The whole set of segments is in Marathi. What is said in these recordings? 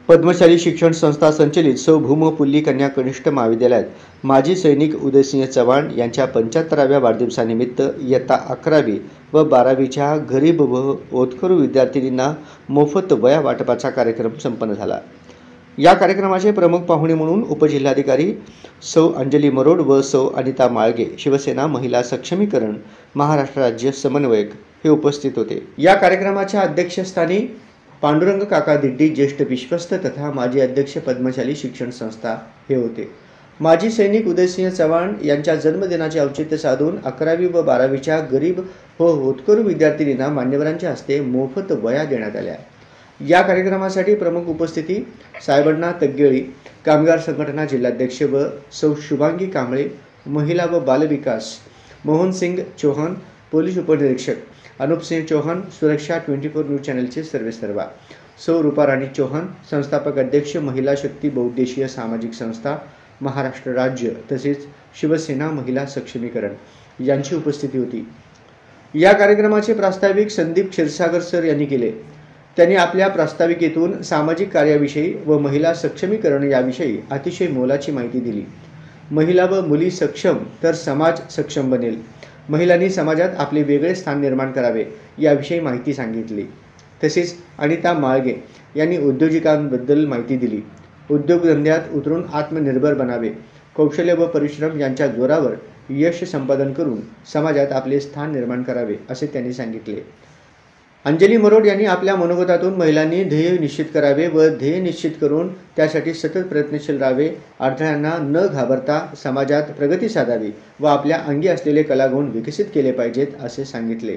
पद्मशाली शिक्षण संस्था संचलित सौ भूमपुल्ली कन्या कनिष्ठ महाविद्यालयात माजी सैनिक उदयसिंह चव्हाण यांच्या 75व्या वाढदिवसानिमित्त इयत्ता 11वी व 12वीच्या गरीब व होतकरू विद्यार्थिनींना मोफत वह्या वाटपाचा कार्यक्रम संपन्न झाला। या कार्यक्रमाचे प्रमुख पाहुणे म्हणून उपजिल्हाधिकारी सौ अंजली मरोड व सौ अनिता माळगे, शिवसेना महिला सक्षमीकरण महाराष्ट्र राज्य समन्वयक हे उपस्थित होते। या कार्यक्रमाच्या अध्यक्षस्थानी पांडुरंग काका दिड्डी, ज्येष्ठ विश्वस्त तथा माजी अध्यक्ष पद्मशाली शिक्षण संस्था हे होते। माजी सैनिक उदयसिंह चव्हाण यांच्या जन्मदिनाचे औचित्य साधून 11वी व 12वीच्या गरीब व होतकरू विद्यार्थिनींना मान्यवरांच्या हस्ते मोफत वह्या देण्यात आल्या। या कार्यक्रमासाठी प्रमुख उपस्थिती साहेबण्णा तग्गेळी, कामगार संघटना जिल्हाध्यक्ष व सौ शुभांगी कांबळे, महिला व बालविकास मोहनसिंग चौहान, पोलीस उपनिरीक्षक अनुपसिंह चौहान, सुरक्षा 24 न्यूज चॅनलचे सर्वेसर्वा सौ रूपाराणी चौहान, संस्थापक अध्यक्ष महिला शक्ती बहुउद्देशीय सामाजिक संस्था महाराष्ट्र राज्य तसेच शिवसेना महिला सक्षमीकरण यांची उपस्थिती होती। या कार्यक्रमाचे प्रास्ताविक संदीप क्षीरसागर सर यांनी केले। त्यांनी आपल्या प्रास्ताविकेतून सामाजिक कार्याविषयी व महिला सक्षमीकरण याविषयी अतिशय मोलाची माहिती दिली। महिला व मुली सक्षम तर समाज सक्षम बनेल, महिलांनी समाजात आपले वेगळे स्थान निर्माण करावे याविषयी माहिती सांगितली। तसेच अनिता माळगे यांनी उद्योजकांबद्दल माहिती दिली। उद्योगधंद्यात उतरून आत्मनिर्भर बनावे, कौशल्य व परिश्रम यांच्या जोरावर यश संपादन करून समाजात आपले स्थान निर्माण करावे असे त्यांनी सांगितले। अंजली मरोड यांनी आपल्या मनोगतातून महिलांनी ध्येय निश्चित करावे व ध्येय निश्चित करून त्यासाठी सतत प्रयत्नशील राहावे, अडथळ्यांना न घाबरता समाजात प्रगती साधावी व आपल्या अंगी असलेले कलागुण विकसित केले पाहिजेत असे सांगितले।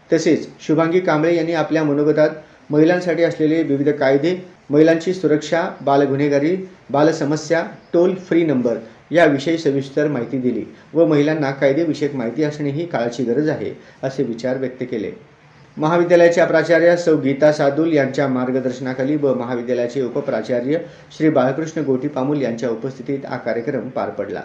तसेच शुभांगी कांबळे यांनी आपल्या मनोगतात महिलांसाठी असलेले विविध कायदे, महिलांची सुरक्षा, बालगुन्हेगारी, बालसमस्या, टोल फ्री नंबर याविषयी सविस्तर माहिती दिली व महिलांना कायदेविषयक माहिती असणे ही काळाची गरज आहे असे विचार व्यक्त केले। महाविद्यालयाच्या प्राचार्य सौ गीता सादुल यांच्या मार्गदर्शनाखाली व महाविद्यालयाचे उपप्राचार्य श्री बाळकृष्ण गोटी पामुल यांच्या उपस्थितीत हा कार्यक्रम पार पडला।